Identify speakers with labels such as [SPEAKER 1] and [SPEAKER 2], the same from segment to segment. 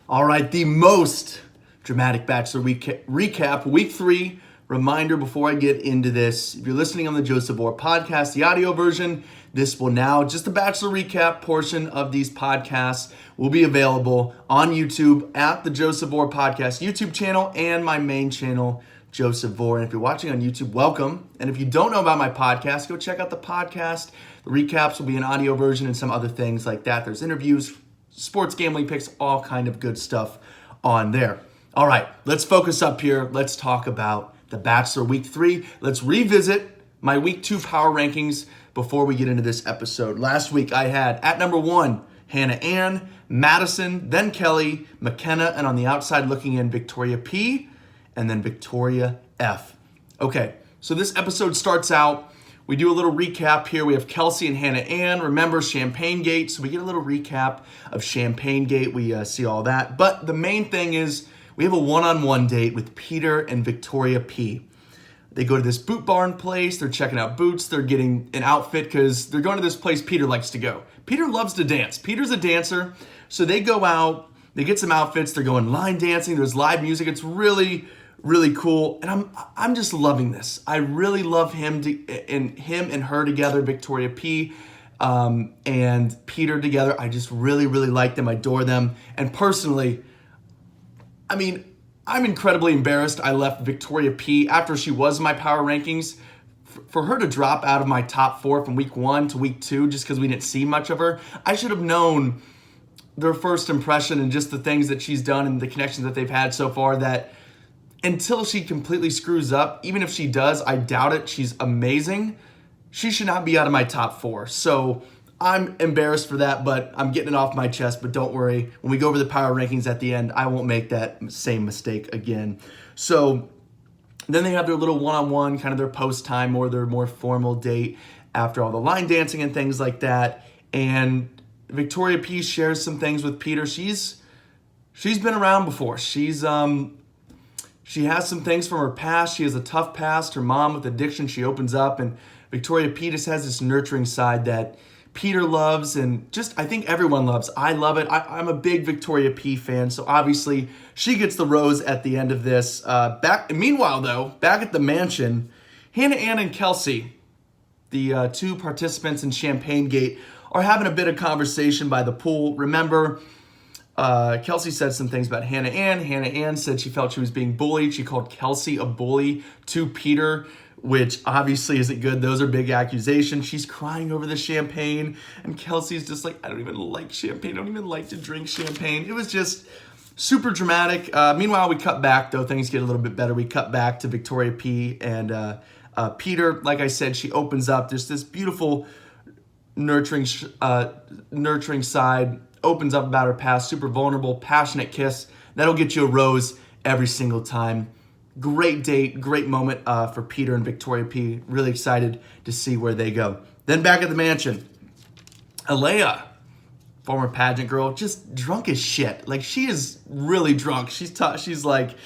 [SPEAKER 1] All right, the most dramatic Bachelor recap, week 3. Reminder before I get into this, if you're listening on the Joseph Vore podcast, the audio version, this will now, just the Bachelor recap portion of these podcasts will be available on YouTube at the Joseph Vore podcast YouTube channel and my main channel, Joseph Vore. And if you're watching on YouTube, welcome. And if you don't know about my podcast, go check out the podcast. The recaps will be an audio version and some other things like that. There's interviews, sports gambling picks, all kind of good stuff on there. All right, let's focus up here. Let's talk about The Bachelor Week 3. Let's revisit my Week 2 power rankings before we get into this episode. Last week I had at number 1, Hannah Ann, Madison, then Kelly, McKenna, and on the outside looking in, Victoria P, and then Victoria F. Okay, so this episode starts out, we do a little recap here. We have Kelsey and Hannah Ann. Remember Champagne Gate, so we get a little recap of Champagne Gate. We see all that. But the main thing is we have a one-on-one date with Peter and Victoria P. They go to this boot barn place. They're checking out boots. They're getting an outfit because they're going to this place Peter likes to go. Peter loves to dance. Peter's a dancer. So they go out. They get some outfits. They're going line dancing. There's live music. It's really cool, and I'm just loving this. I really love him and her together, Victoria P, and Peter together. I just really like them. I adore them, and personally, I mean, I'm incredibly embarrassed. I left Victoria P after she was my power rankings. For her to drop out of my top 4 from week 1 to week 2 just because we didn't see much of her, I should have known their first impression and just the things that she's done and the connections that they've had so far that until she completely screws up, even if she does, I doubt it, she's amazing, she should not be out of my top 4. So I'm embarrassed for that, but I'm getting it off my chest. But don't worry, when we go over the power rankings at the end, I won't make that same mistake again. So then they have their little one-on-one, kind of their post time or their more formal date after all the line dancing and things like that. And Victoria P shares some things with Peter. She's been around before. She has some things from her past. She has a tough past. Her mom with addiction, she opens up. And Victoria P just has this nurturing side that Peter loves and just I think everyone loves. I love it. I'm a big Victoria P fan. So obviously she gets the rose at the end of this. Meanwhile, though, back at the mansion, Hannah Ann and Kelsey, the 2 participants in Champagne Gate, are having a bit of conversation by the pool. Remember, Kelsey said some things about Hannah Ann. Hannah Ann said she felt she was being bullied. She called Kelsey a bully to Peter, which obviously isn't good. Those are big accusations. She's crying over the champagne, and Kelsey's just like, I don't even like champagne. I don't even like to drink champagne. It was just super dramatic. Meanwhile, we cut back, though. Things get a little bit better. We cut back to Victoria P and Peter. Like I said, she opens up. There's this beautiful nurturing side, opens up about her past, super vulnerable, passionate kiss. That'll get you a rose every single time. Great date, great moment for Peter and Victoria P. Really excited to see where they go. Then back at the mansion, Alea, former pageant girl, just drunk as shit. Like, she is really drunk. She's like,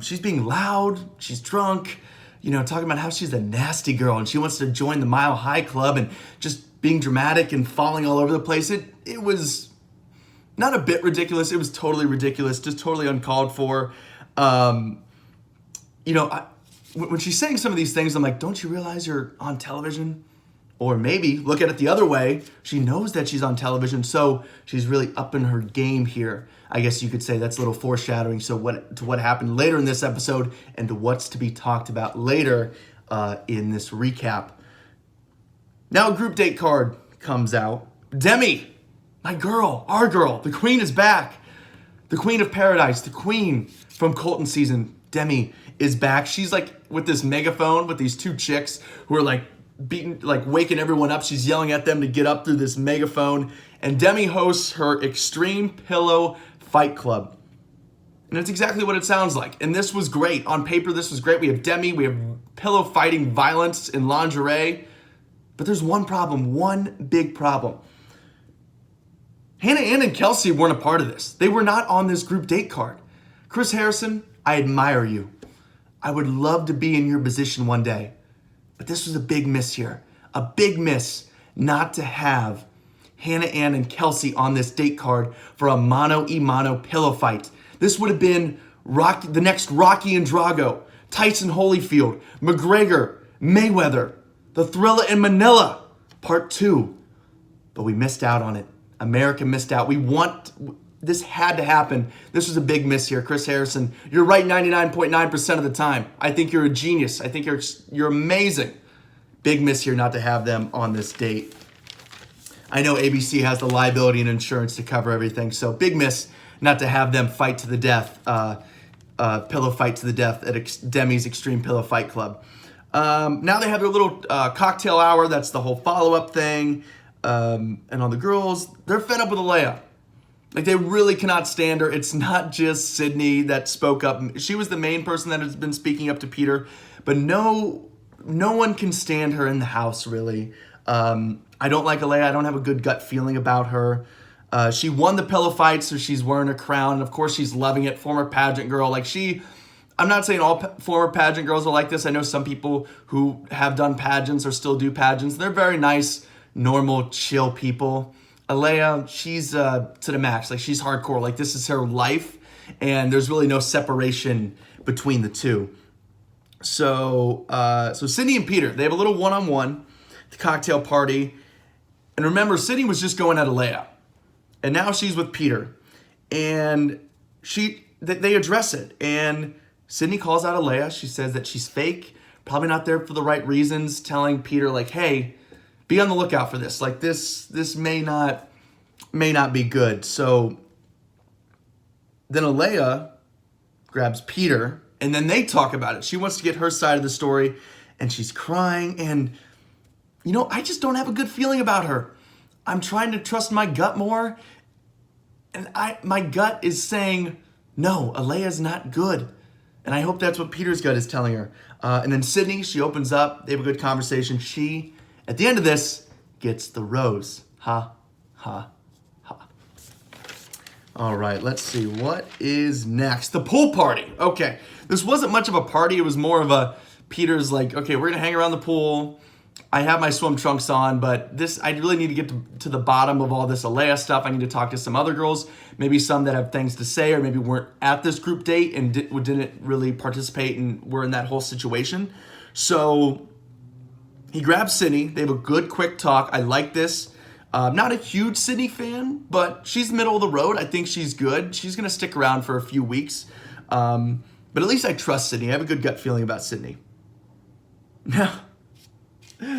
[SPEAKER 1] she's being loud, she's drunk, talking about how she's a nasty girl and she wants to join the Mile High Club and just being dramatic and falling all over the place. It was not a bit ridiculous. It was totally ridiculous, just totally uncalled for. When she's saying some of these things, I'm like, don't you realize you're on television? Or maybe look at it the other way. She knows that she's on television, so she's really upping her game here. I guess you could say that's a little foreshadowing. So what happened later in this episode and to what's to be talked about later in this recap. Now a group date card comes out. Demi, my girl, our girl, the queen is back. The queen of paradise, the queen from Colton season, Demi is back. She's like with this megaphone with these 2 chicks who are like waking everyone up. She's yelling at them to get up through this megaphone. And Demi hosts her Extreme Pillow Fight Club. And it's exactly what it sounds like. And this was great. On paper, this was great. We have Demi, we have pillow fighting violence in lingerie. But there's one problem, one big problem. Hannah Ann and Kelsey weren't a part of this. They were not on this group date card. Chris Harrison, I admire you. I would love to be in your position one day. But this was a big miss here. A big miss not to have Hannah Ann and Kelsey on this date card for a mano-a-mano pillow fight. This would have been the next Rocky and Drago, Tyson Holyfield, McGregor, Mayweather, the Thrilla in Manila, part 2. But we missed out on it. America missed out. This had to happen. This was a big miss here. Chris Harrison, you're right 99.9% of the time. I think you're a genius. I think you're amazing. Big miss here not to have them on this date. I know ABC has the liability and insurance to cover everything, so big miss not to have them fight to the death, pillow fight to the death at Demi's Extreme Pillow Fight Club. Now they have their little cocktail hour. That's the whole follow-up thing. And on the girls, they're fed up with Alea. Like, they really cannot stand her. It's not just Sydney that spoke up. She was the main person that has been speaking up to Peter, but no one can stand her in the house, really. I don't like Alea. I don't have a good gut feeling about her. She won the pillow fight, so she's wearing a crown. And of course, she's loving it. Former pageant girl. I'm not saying all former pageant girls are like this. I know some people who have done pageants or still do pageants. They're very nice, normal, chill people. Alea, she's to the max. Like, she's hardcore. Like, this is her life, and there's really no separation between the two. So Sydney and Peter, they have a little one-on-one at the cocktail party. And remember, Sydney was just going at Alea. And now she's with Peter. And they address it. And Sydney calls out Alea. She says that she's fake, probably not there for the right reasons, telling Peter, like, hey, be on the lookout for this. Like, this may not be good. So then Alea grabs Peter, and then they talk about it. She wants to get her side of the story, and she's crying. And, I just don't have a good feeling about her. I'm trying to trust my gut more, and my gut is saying, no, Alea's not good. And I hope that's what Peter's gut is telling her. And then Sydney, she opens up. They have a good conversation. She, at the end of this, gets the rose. Ha, ha, ha. All right, let's see. What is next? The pool party. Okay, this wasn't much of a party. It was more of Peter's like, okay, we're going to hang around the pool. I have my swim trunks on, but I really need to get to the bottom of all this Alea stuff. I need to talk to some other girls, maybe some that have things to say or maybe weren't at this group date and didn't really participate and were in that whole situation. So he grabs Sydney. They have a good, quick talk. I like this. Not a huge Sydney fan, but she's middle of the road. I think she's good. She's going to stick around for a few weeks. But at least I trust Sydney. I have a good gut feeling about Sydney.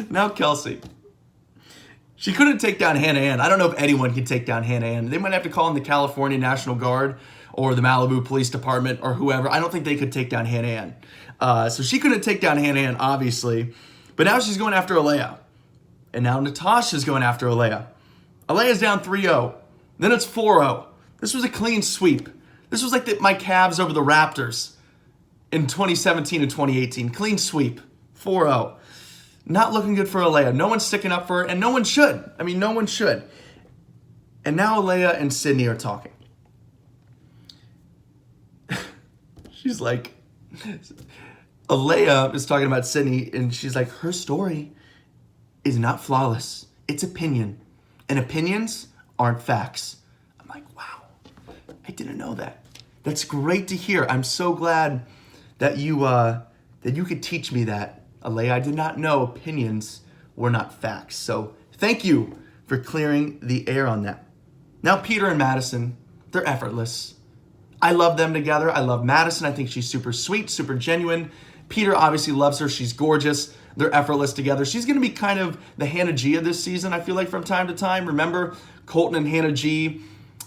[SPEAKER 1] Now Kelsey. She couldn't take down Hannah Ann. I don't know if anyone can take down Hannah Ann. They might have to call in the California National Guard or the Malibu Police Department or whoever. I don't think they could take down Hannah Ann. So she couldn't take down Hannah Ann, obviously. But now she's going after Alea. And now Natasha's going after Alea. Alea's down 3-0. Then it's 4-0. This was a clean sweep. This was like my Cavs over the Raptors in 2017 and 2018. Clean sweep. 4-0. Not looking good for Alea. No one's sticking up for her, and no one should. I mean, no one should. And now Alea and Sydney are talking. She's like, Alea is talking about Sydney, and she's like, her story is not flawless. It's opinion. And opinions aren't facts. I'm like, wow, I didn't know that. That's great to hear. I'm so glad that you could teach me that. Alea, I did not know opinions were not facts. So thank you for clearing the air on that. Now Peter and Madison, they're effortless. I love them together. I love Madison. I think she's super sweet, super genuine. Peter obviously loves her. She's gorgeous. They're effortless together. She's going to be kind of the Hannah G of this season, I feel like, from time to time. Remember Colton and Hannah G?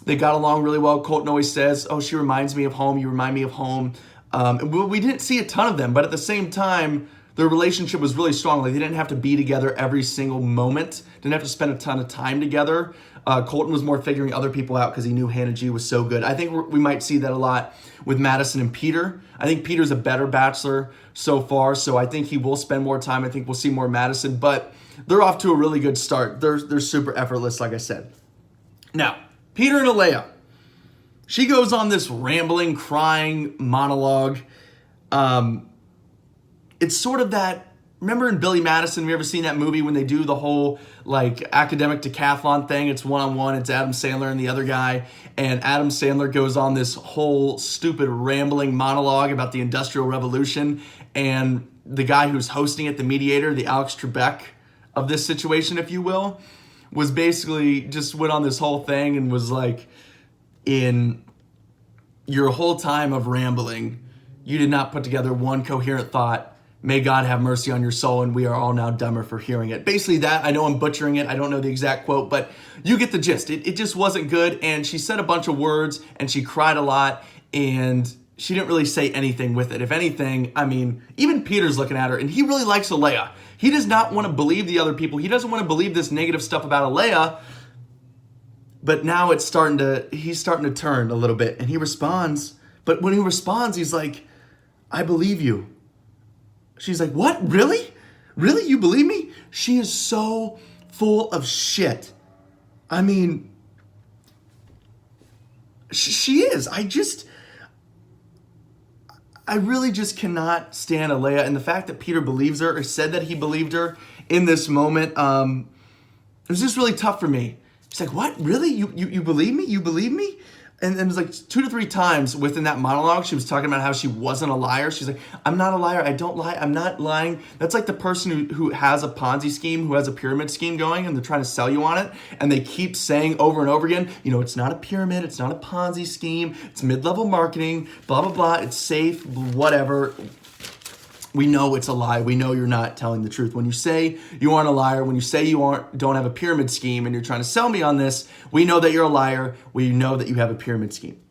[SPEAKER 1] They got along really well. Colton always says, oh, she reminds me of home. You remind me of home. We didn't see a ton of them, but at the same time, their relationship was really strong. Like, they didn't have to be together every single moment. Didn't have to spend a ton of time together. Colton was more figuring other people out because he knew Hannah G was so good. I think we might see that a lot with Madison and Peter. I think Peter's a better Bachelor so far, so I think he will spend more time. I think we'll see more Madison, but they're off to a really good start. They're super effortless, like I said. Now, Peter and Alea. She goes on this rambling, crying monologue. It's sort of that remember in Billy Madison, have you ever seen that movie when they do the whole like academic decathlon thing? It's one-on-one, it's Adam Sandler and the other guy, and Adam Sandler goes on this whole stupid rambling monologue about the Industrial Revolution, and the guy who's hosting it, the mediator, the Alex Trebek of this situation, if you will, was basically just went on this whole thing and was like, in your whole time of rambling, you did not put together one coherent thought. May God have mercy on your soul, and we are all now dumber for hearing it. Basically that, I know I'm butchering it, I don't know the exact quote, but you get the gist. It just wasn't good, and she said a bunch of words, and she cried a lot, and she didn't really say anything with it. If anything, I mean, even Peter's looking at her, and he really likes Alea. He does not want to believe the other people. He doesn't want to believe this negative stuff about Alea, but now he's starting to turn a little bit, and he responds, but when he responds, he's like, I believe you. She's like, what? Really? Really? You believe me? She is so full of shit. I mean, she is. I really just cannot stand Alea. And the fact that Peter believes her or said that he believed her in this moment, it was just really tough for me. He's like, what? Really? You believe me? You believe me? And it was like 2 to 3 times within that monologue, she was talking about how she wasn't a liar. She's like, I'm not a liar. I don't lie. I'm not lying. That's like the person who has a Ponzi scheme, who has a pyramid scheme going, and they're trying to sell you on it. And they keep saying over and over again, you know, it's not a pyramid. It's not a Ponzi scheme. It's mid-level marketing, blah, blah, blah. It's safe, whatever. We know it's a lie. We know you're not telling the truth. When you say you aren't a liar, when you say you don't have a pyramid scheme and you're trying to sell me on this, we know that you're a liar. We know that you have a pyramid scheme.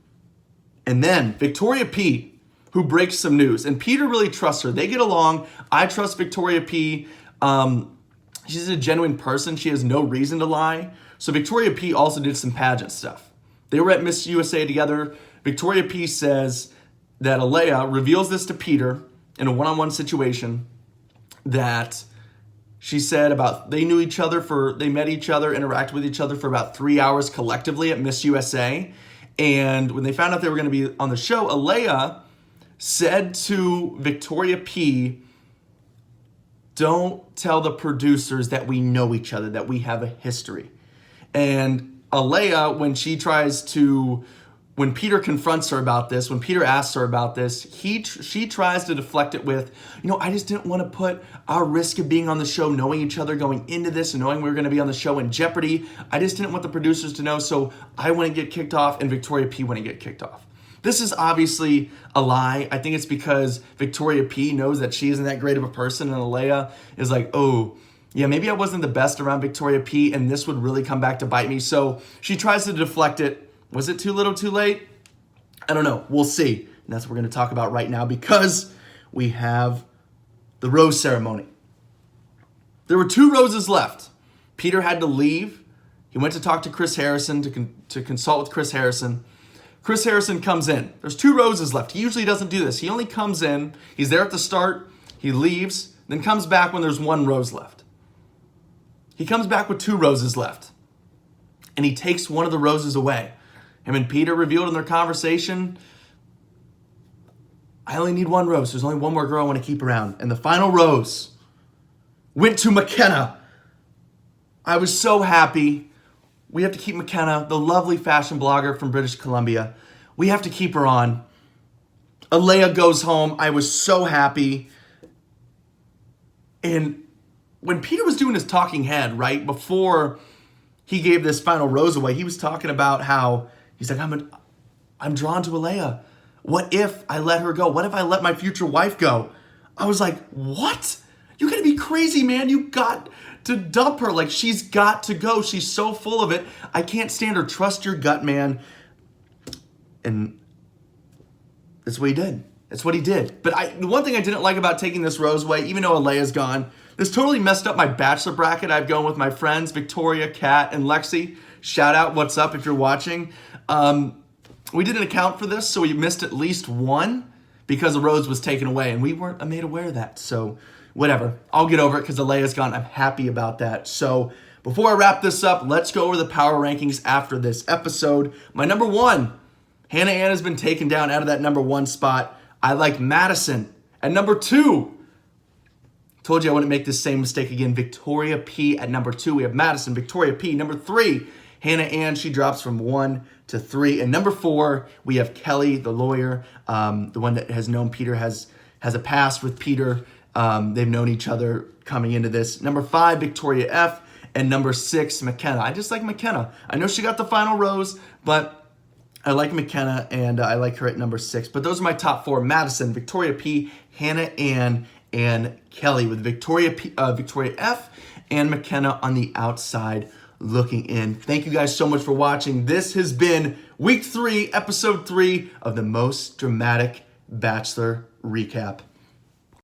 [SPEAKER 1] And then Victoria P, who breaks some news. And Peter really trusts her. They get along. I trust Victoria P. She's a genuine person. She has no reason to lie. So Victoria P also did some pageant stuff. They were at Miss USA together. Victoria P says that Alea reveals this to Peter in a one-on-one situation, that she said about they met each other, interacted with each other for about 3 hours collectively at Miss USA. And when they found out they were going to be on the show, Alea said to Victoria P, don't tell the producers that we know each other, that we have a history. And Alea, when Peter confronts her about this, when Peter asks her about this, she tries to deflect it with, I just didn't want to put our risk of being on the show, knowing each other going into this and knowing we were going to be on the show in jeopardy. I just didn't want the producers to know, so I wouldn't get kicked off and Victoria P wouldn't get kicked off. This is obviously a lie. I think it's because Victoria P knows that she isn't that great of a person, and Alea is like, oh, yeah, maybe I wasn't the best around Victoria P, and this would really come back to bite me. So she tries to deflect it. Was it too little, too late? I don't know. We'll see. And that's what we're going to talk about right now, because we have the rose ceremony. There were 2 roses left. Peter had to leave. He went to talk to Chris Harrison, to consult with Chris Harrison. Chris Harrison comes in. There's 2 roses left. He usually doesn't do this. He only comes in. He's there at the start. He leaves, then comes back when there's 1 rose left. He comes back with 2 roses left. And he takes one of the roses away. Him and Peter revealed in their conversation, I only need 1 rose. There's only 1 more girl I want to keep around. And the final rose went to McKenna. I was so happy. We have to keep McKenna, the lovely fashion blogger from British Columbia. We have to keep her on. Alea goes home. I was so happy. And when Peter was doing his talking head, right, before he gave this final rose away, he was talking about how he's like, I'm drawn to Alea. What if I let her go? What if I let my future wife go? I was like, what? You gotta be crazy, man. You got to dump her. Like, she's got to go. She's so full of it. I can't stand her. Trust your gut, man. And that's what he did. That's what he did. But the one thing I didn't like about taking this rose away, even though Alea's gone, this totally messed up my Bachelor bracket. I've gone with my friends, Victoria, Kat, and Lexi. Shout out, what's up if you're watching. We didn't account for this, so we missed at least 1 because the rose was taken away, and we weren't made aware of that. So whatever, I'll get over it because Alea's gone. I'm happy about that. So before I wrap this up, let's go over the power rankings after this episode. My number 1, Hannah Ann has been taken down out of that number 1 spot. I like Madison. At number 2, Told you I wouldn't make this same mistake again. Victoria P at number 2. We have Madison. Victoria P. Number 3, Hannah Ann. She drops from 1 to 3. And number 4, we have Kelly, the lawyer, the one that has known Peter, has a past with Peter. They've known each other coming into this. Number 5, Victoria F. And number 6, McKenna. I just like McKenna. I know she got the final rose, but I like McKenna, and I like her at number 6. But those are my top 4. Madison, Victoria P, Hannah Ann, and Kelly, with Victoria F and McKenna on the outside looking in. Thank you guys so much for watching. This has been week 3, episode 3 of the most dramatic Bachelor recap.